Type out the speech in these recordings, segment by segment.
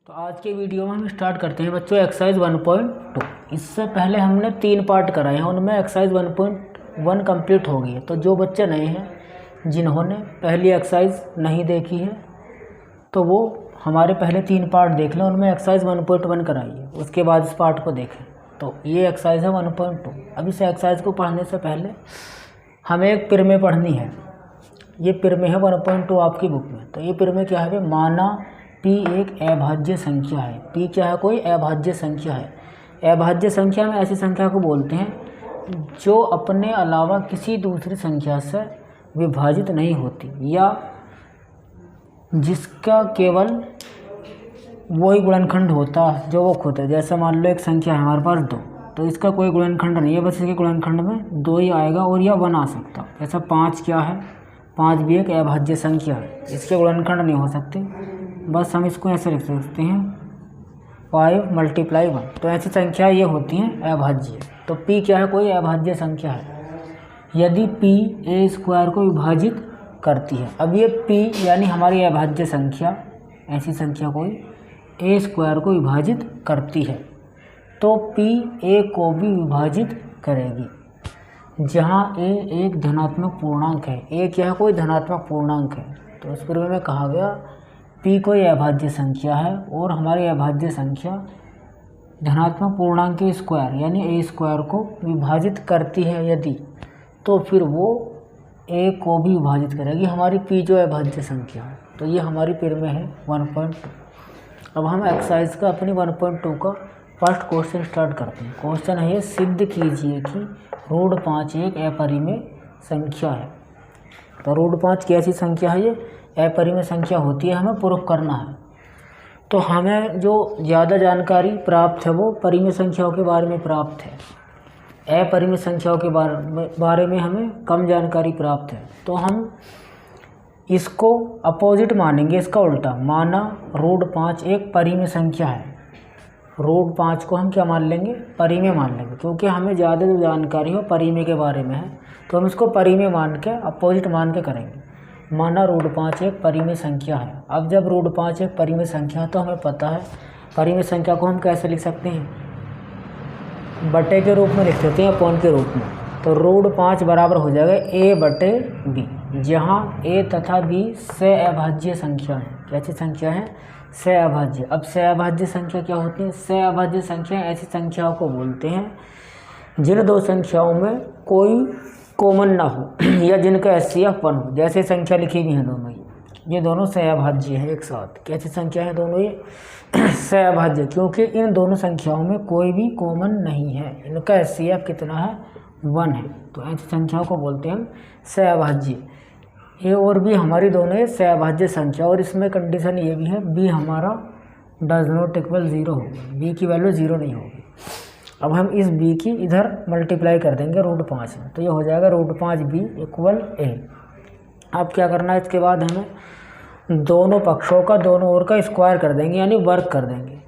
तो आज के वीडियो में हम स्टार्ट करते हैं बच्चों एक्सरसाइज 1.2। इससे पहले हमने 3 पार्ट कराए हैं, उनमें एक्सरसाइज 1.1 कंप्लीट हो गई है। तो जो बच्चे नए हैं जिन्होंने पहली एक्सरसाइज नहीं देखी है तो वो हमारे पहले 3 पार्ट देख लें, उनमें एक्सरसाइज 1.1 कराई है, उसके बाद इस पार्ट को देखें। तो ये एक्सरसाइज है 1.2। अब इस एक्सरसाइज को पढ़ने से पहले हमें एक प्रमेय पढ़नी है। ये प्रमेय है 1.2 आपकी बुक में। तो ये प्रमेय क्या है? माना P एक अभाज्य संख्या है। P क्या है? कोई अभाज्य संख्या है। अभाज्य संख्या में ऐसी संख्या को बोलते हैं जो अपने अलावा किसी दूसरी संख्या से विभाजित नहीं होती या जिसका केवल वही गुणनखंड होता है जो वो खुद है। जैसे मान लो एक संख्या है हमारे पास 2, तो इसका कोई गुणनखंड नहीं है, बस इसके गुणनखंड में 2 ही आएगा और यह 1 आ सकता। जैसा 5 क्या है? 5 भी एक अभाज्य संख्या है, इसके गुणनखंड नहीं हो सकते, बस हम इसको ऐसे लिख सकते हैं 5 × 1। तो ऐसी संख्या ये होती हैं अभाज्य। तो P क्या है? कोई अभाज्य संख्या है यदि P a² को विभाजित करती है। अब ये P यानी हमारी अभाज्य संख्या, ऐसी संख्या कोई a² को विभाजित करती है तो P a को भी विभाजित करेगी। जहाँ a एक धनात्मक पूर्णांक है, a क्या है? कोई धनात्मक पूर्णांक है। तो इस प्रमेय में कहा गया P कोई अभाज्य संख्या है और हमारी अभाज्य संख्या धनात्मक पूर्णांक के स्क्वायर यानी a² को विभाजित करती है यदि, तो फिर वो a को भी विभाजित करेगी, हमारी P जो अभाज्य संख्या है। तो ये हमारी प्रमेय है 1.2। अब हम एक्सरसाइज का अपनी 1.2 का फर्स्ट क्वेश्चन स्टार्ट करते हैं। क्वेश्चन है ये, सिद्ध कीजिए कि √5 एक अपरिमेय संख्या है। तो √5 कैसी संख्या है? ये अपरिमेय संख्या होती है, हमें प्रूफ करना है। तो हमें जो ज़्यादा जानकारी प्राप्त है वो परिमेय संख्याओं के बारे में प्राप्त है, अपरिमेय संख्याओं के बारे में हमें कम जानकारी प्राप्त है। तो हम इसको अपोजिट मानेंगे, इसका उल्टा। माना √5 एक परिमेय संख्या है, √5 को हम क्या मान लेंगे? परिमेय मान लेंगे, क्योंकि हमें ज़्यादा जो जानकारी हो परिमेय के बारे में है तो हम इसको परिमेय मान के अपोजिट मान के करेंगे। माना √5 एक परिमेय संख्या है। अब जब √5 एक परिमेय संख्या है तो हमें पता है परिमेय संख्या को हम कैसे लिख सकते हैं? बटे के रूप में लिख सकते हैं, अपॉन के रूप में। तो √5 बराबर हो जाएगा a/b, जहाँ a तथा b सहअभाज्य संख्या है। कैसी संख्या है? सहअभाज्य। अब सहअभाज्य संख्या क्या होती है? सहअभाज्य संख्या ऐसी संख्याओं को बोलते हैं जिन दो संख्याओं में कोई कॉमन ना हो या जिनका HCF 1 हो। जैसे संख्या लिखी हुई है दोनों, ये दोनों सहअभाज्य है एक साथ। कैसी संख्या है दोनों? ये सहअभाज्य, क्योंकि इन दोनों संख्याओं में कोई भी कॉमन नहीं है, इनका HCF कितना है? 1 है। तो ऐसी संख्याओं को बोलते हैं हम सहअभाज्य। ए और बी हमारी दोनों ये सहअभाज्य संख्या, और इसमें कंडीशन ये भी है बी हमारा डज नॉट इक्वल 0 होगा, बी की वैल्यू 0 नहीं होगी। अब हम इस b की इधर मल्टीप्लाई कर देंगे √5 में, तो ये हो जाएगा √5b = a। अब क्या करना है? इसके बाद हमें दोनों पक्षों का, दोनों ओर का स्क्वायर कर देंगे यानी वर्ग कर देंगे।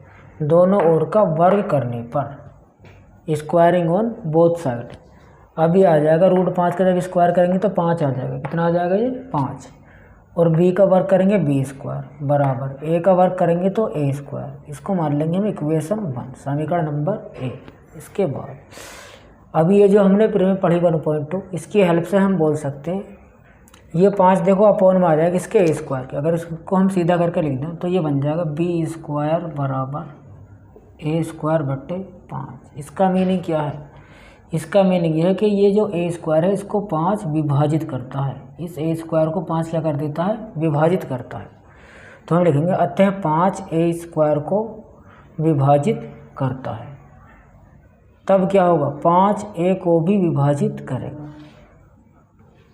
दोनों ओर का वर्ग करने पर स्क्वायरिंग ऑन बोथ साइड, अभी आ जाएगा √5 का जब स्क्वायर करेंगे तो 5 आ जाएगा। कितना आ जाएगा? ये 5। और b का वर्ग करेंगे b² बराबर a का वर्ग करेंगे तो a²। इसको मान लेंगे हम इक्वेशन 1, समीकरण नंबर 1। इसके बाद अब ये जो हमने प्रमेय पढ़ी 1.2, इसकी हेल्प से हम बोल सकते हैं ये 5 देखो अपॉन में आ जाएगा इसके a² के। अगर इसको हम सीधा करके लिख दें तो ये बन जाएगा b² बराबर a²/5। इसका मीनिंग क्या है? इसका मीनिंग ये है कि ये जो a² है इसको 5 विभाजित करता है, इस a² को 5 क्या कर देता है? विभाजित करता है। तो हम लिखेंगे अतः 5 a² को विभाजित करता है। तब क्या होगा? 5 a को भी विभाजित करेगा।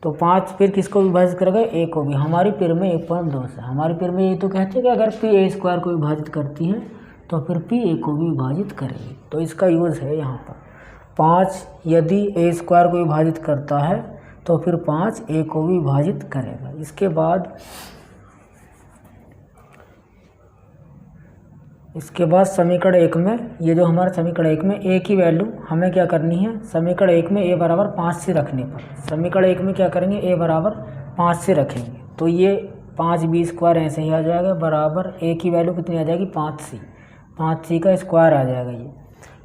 तो 5 फिर किसको विभाजित करेगा? a को भी। हमारी प्रमेय 1.2 से, हमारी प्रमेय ये तो कहते हैं कि अगर p a² को विभाजित करती है तो फिर p a को भी विभाजित करेगी। तो इसका यूज़ है यहाँ पर। 5 यदि a² को विभाजित करता है तो फिर 5 a को भी विभाजित करेगा। इसके बाद समीकरण 1 में, ये जो हमारा समीकरण 1 में a की वैल्यू हमें क्या करनी है? समीकरण 1 में a बराबर 5 से रखने पर, समीकरण 1 में क्या करेंगे? a बराबर 5 से रखेंगे तो ये 5b² ऐसे ही आ जाएगा बराबर a की वैल्यू कितनी आ जाएगी 5c, 5c का स्क्वायर आ जाएगा ये।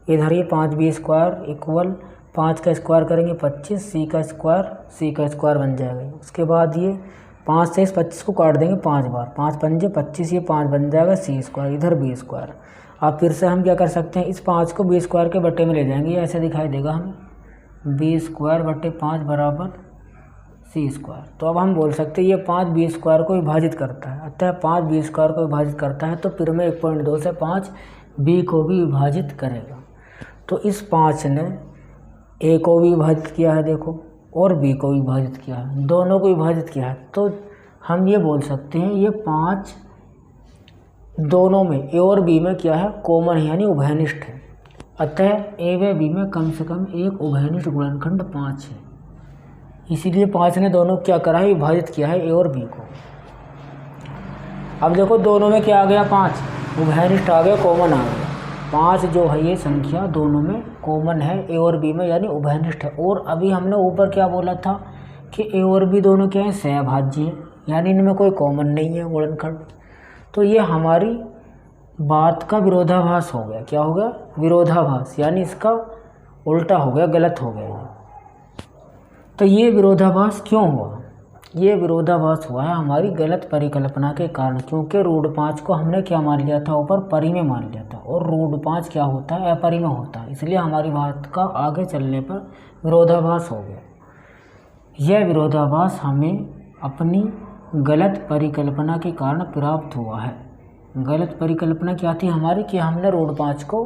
इधर ये 5b² इक्वल 5 का स्क्वायर करेंगे 25, c का स्क्वायर बन जाएगा। उसके बाद ये 5 से इस 25 को काट देंगे 5 बार, 5 पंजे 25, ये 5 बन जाएगा c², इधर b²। अब फिर से हम क्या कर सकते हैं, इस 5 को b² के बट्टे में ले जाएंगे, ये ऐसे दिखाई देगा हमें b² बट्टे 5 बराबर c²। तो अब हम बोल सकते हैं ये 5 b² को विभाजित करता है, अतः 5 b² को विभाजित करता है तो फिर में 1.2 से 5 b को भी विभाजित करेगा। तो इस 5 ने a को भी विभाजित किया है देखो, और b को भी विभाजित किया है, दोनों को विभाजित किया है। तो हम ये बोल सकते हैं ये 5 दोनों में a और b में क्या है, कॉमन है यानी उभयनिष्ठ है। अतः a व b में कम से कम एक उभयनिष्ठ गुणनखंड 5 है, इसीलिए 5 ने दोनों क्या करा है, विभाजित किया है a और b को। अब देखो दोनों में क्या आ गया 5, उभयनिष्ठ आ गया, कॉमन आ गया। 5 जो है ये संख्या दोनों में कॉमन है a और b में यानी उभयनिष्ठ है। और अभी हमने ऊपर क्या बोला था कि a और b दोनों क्या है, सहभाज्य है, यानी इनमें कोई कॉमन नहीं है गुणनखंड। तो ये हमारी बात का विरोधाभास हो गया। क्या हो गया, विरोधाभास, यानी इसका उल्टा हो गया, गलत हो गया ये। तो ये विरोधाभास क्यों हुआ, ये विरोधाभास हुआ है हमारी गलत परिकल्पना के कारण, क्योंकि √5 को हमने क्या मान लिया था, ऊपर परिमेय मान लिया था, और √5 क्या होता है, अपरिमेय होता है, इसलिए हमारी बात का आगे चलने पर विरोधाभास हो गया। यह विरोधाभास हमें अपनी गलत परिकल्पना के कारण प्राप्त हुआ है। गलत परिकल्पना क्या थी हमारी, कि हमने √5 को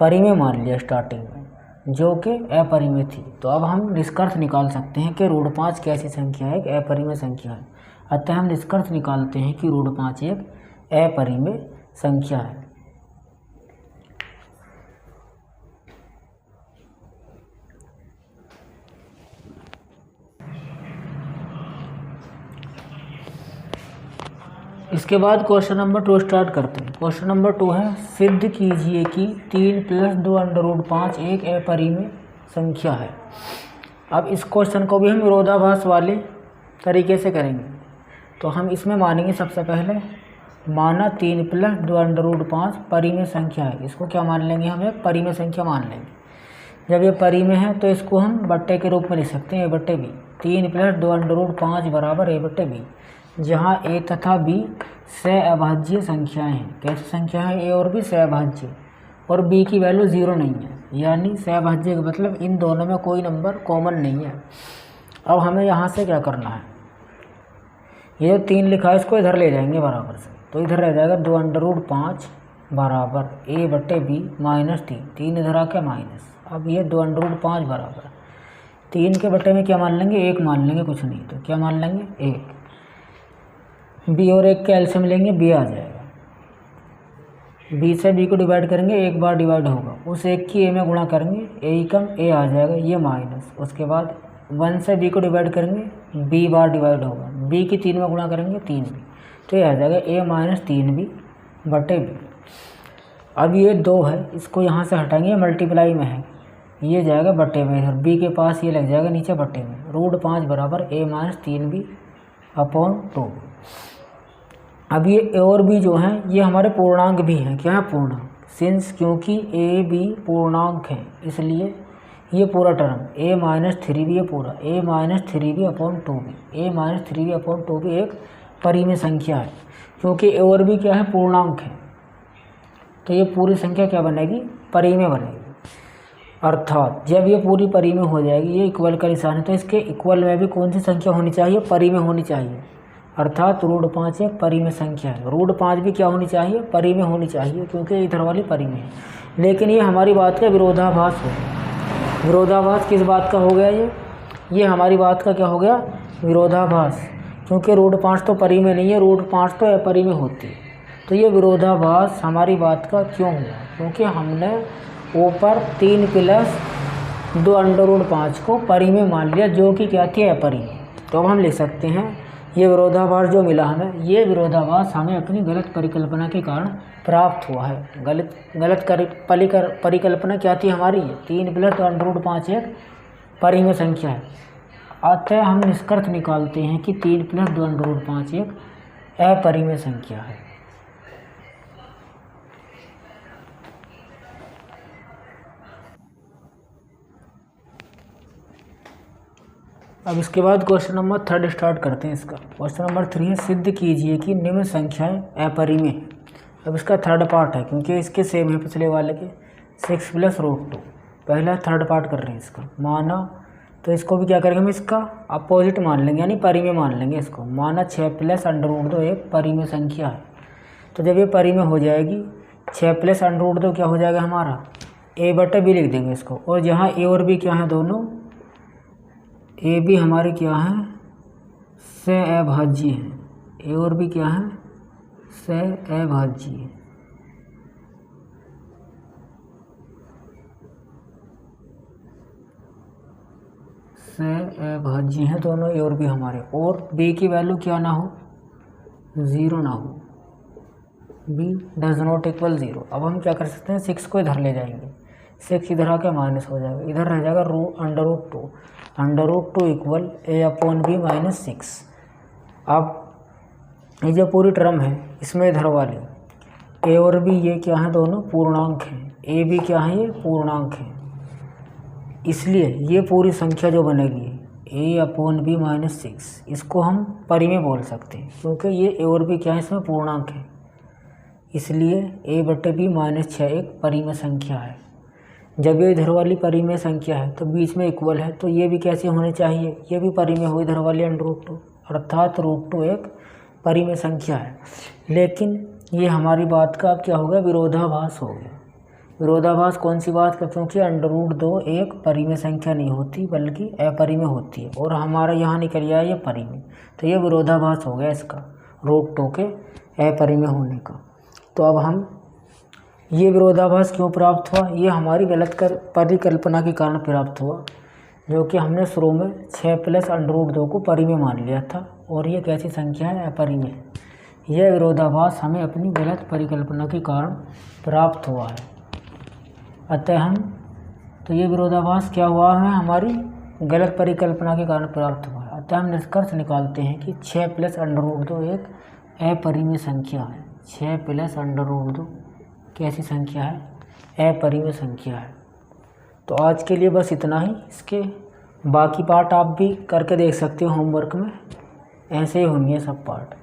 परिमेय मान लिया स्टार्टिंग में, जो कि अपरिमेय थी। तो अब हम निष्कर्ष निकाल सकते हैं कि √5 कैसी संख्या है, एक अपरिमेय संख्या है। अतः हम निष्कर्ष निकालते हैं कि √5 एक अपरिमेय संख्या है। इसके बाद क्वेश्चन नंबर 2 स्टार्ट करते हैं। क्वेश्चन नंबर 2 है, सिद्ध कीजिए कि 3 + 2 √5 एक अपरिमेय संख्या है। अब इस क्वेश्चन को भी हम विरोधाभास वाले तरीके से करेंगे। तो हम इसमें मानेंगे सबसे पहले, माना 3 + 2 √5 परिमेय संख्या है। इसको क्या मान लेंगे, हम एक परिमेय संख्या मान लेंगे। जब ये परिमेय है तो इसको हम बट्टे के रूप में लिख सकते हैं, a/b। 3 + 2 √5 बराबर a/b, जहाँ a तथा b सहअभाज्य संख्याएं हैं। कैसी संख्या है, a और b सहअभाज्य, और b की वैल्यू 0 नहीं है, यानी सहअभाज्य का मतलब इन दोनों में कोई नंबर कॉमन नहीं है। अब हमें यहाँ से क्या करना है, ये जो 3 लिखा है इसको इधर ले जाएंगे बराबर से, तो इधर रह जाएगा 2 √5 बराबर a/b -3, 3 इधर आके माइनस। अब ये 2 √5 बराबर 3 के बट्टे में क्या मान लेंगे, 1 मान लेंगे, कुछ नहीं तो क्या मान लेंगे 1। b और 1 के एलसीएम लेंगे, b आ जाएगा। b से b को डिवाइड करेंगे, एक बार डिवाइड होगा, उस 1 की a में गुणा करेंगे, a कम a आ जाएगा, ये माइनस। उसके बाद 1 से b को डिवाइड करेंगे, b बार डिवाइड होगा, b की 3 में गुणा करेंगे 3b, तो ये आ जाएगा a - 3b बटे b। अब ये 2 है, इसको यहाँ से हटाएंगे, मल्टीप्लाई में है, ये जाएगा बटे में, इधर b के पास ये लग जाएगा नीचे बटे में। √5 बराबर a - 3b अपॉन 2। अब ये a और b जो हैं ये हमारे पूर्णांक भी हैं। क्या है, पूर्णांक। सिंस क्योंकि a b पूर्णांक है, इसलिए ये पूरा टर्म a - 3b, ये पूरा a - 3b upon 2b, a - 3b upon 2b एक परिमेय संख्या है, क्योंकि a और b क्या है, पूर्णांक है। तो ये पूरी संख्या क्या बनेगी, परिमेय बनेगी। अर्थात जब ये पूरी परिमेय हो जाएगी, ये इक्वल का निशान है, तो इसके इक्वल में भी कौन सी संख्या होनी चाहिए, परिमेय होनी चाहिए। अर्थात √5 एक परिमेय संख्या है। √5 भी क्या होनी चाहिए, परिमेय होनी चाहिए, क्योंकि इधर वाली परिमेय है। लेकिन ये हमारी बात का विरोधाभास हो गया। विरोधाभास किस बात का हो गया, ये हमारी बात का क्या हो गया, विरोधाभास, क्योंकि √5 तो परिमेय नहीं है, √5 तो अपरिमेय होती है। तो ये विरोधाभास हमारी बात का क्यों हुआ, क्योंकि हमने ऊपर 3 + 2 √5 को परिमेय मान लिया, जो कि क्या थी, अपरिमेय। तो अब हम लिख सकते हैं ये विरोधाभास जो मिला हमें, ये विरोधाभास हमें अपनी गलत परिकल्पना के कारण प्राप्त हुआ है। गलत परिकल्पना क्या थी हमारी, 3 + 2 √5 एक परिमेय संख्या है। अतः हम निष्कर्ष निकालते हैं कि 3 + 2 √5 एक अपरिमेय संख्या है। अब इसके बाद क्वेश्चन नंबर 3 स्टार्ट करते हैं इसका। क्वेश्चन नंबर 3 है, सिद्ध कीजिए कि निम्न संख्याएं अपरिमेय हैं। अब इसका थर्ड पार्ट है, क्योंकि इसके सेम है पिछले वाले के, 6 + √2। पहला थर्ड पार्ट कर रहे हैं इसका। माना, तो इसको भी क्या करेंगे हम, इसका अपोजिट मान लेंगे, यानी परिमेय मान लेंगे इसको। माना 6 + √2 एक परिमेय संख्या है। तो जब ये परिमेय हो जाएगी, 6 + √2 क्या हो जाएगा हमारा, a/b लिख देंगे इसको। और जहाँ a और b क्या है, दोनों ए बी हमारे क्या हैं, सहअभाज्य हैं। ए और बी क्या हैं, सहअभाज्य है। सहअभाज्य हैं दोनों ए और बी हमारे। और बी की वैल्यू क्या ना हो, 0 ना हो, b डज नॉट इक्वल 0। अब हम क्या कर सकते हैं, 6 को इधर ले जाएंगे, 6 इधर आके माइनस हो जाएगा, इधर रह जाएगा √2। √2 इक्वल a/b - 6। अब ये जो पूरी टर्म है, इसमें इधर वाले a और b ये क्या है, दोनों पूर्णांक हैं। a b क्या है, ये पूर्णांक है। इसलिए ये पूरी संख्या जो बनेगी a/b - 6, इसको हम परिमेय बोल सकते हैं, क्योंकि ये a और b क्या है, इसमें पूर्णांक है। इसलिए a/b - 6 एक परिमेय संख्या है। जब ये इधर वाली परिमेय संख्या है तो बीच में इक्वल है, तो ये भी कैसी होनी चाहिए, ये भी परिमेय हो इधर वाली √2, अर्थात √2 एक परिमेय संख्या है। लेकिन ये हमारी बात का अब क्या हो गया, विरोधाभास हो गया। विरोधाभास कौन सी बात का, क्योंकि √2 एक परिमेय संख्या नहीं होती बल्कि अपरिमेय होती है, और हमारा यहाँ निकल आया ये परिमेय। तो ये विरोधाभास हो गया इसका, √2 के अपरिमेय होने का। तो अब हम ये विरोधाभास क्यों प्राप्त हुआ, ये हमारी गलत परिकल्पना के कारण प्राप्त हुआ, जो कि हमने शुरू में 6 + √2 को परिमेय मान लिया था, और ये कैसी संख्या है, अपरिमेय। यह विरोधाभास हमें अपनी गलत परिकल्पना के कारण प्राप्त हुआ है। अतः तो ये विरोधाभास क्या हुआ है, हमारी गलत परिकल्पना के कारण प्राप्त हुआ है। अतः हम निष्कर्ष निकालते हैं कि 6 + √2 एक अपरिमेय संख्या है। 6 + √2 कैसी संख्या है, अपरिमेय संख्या है। तो आज के लिए बस इतना ही। इसके बाकी पार्ट आप भी करके देख सकते हो होमवर्क में, ऐसे ही होंगे सब पार्ट।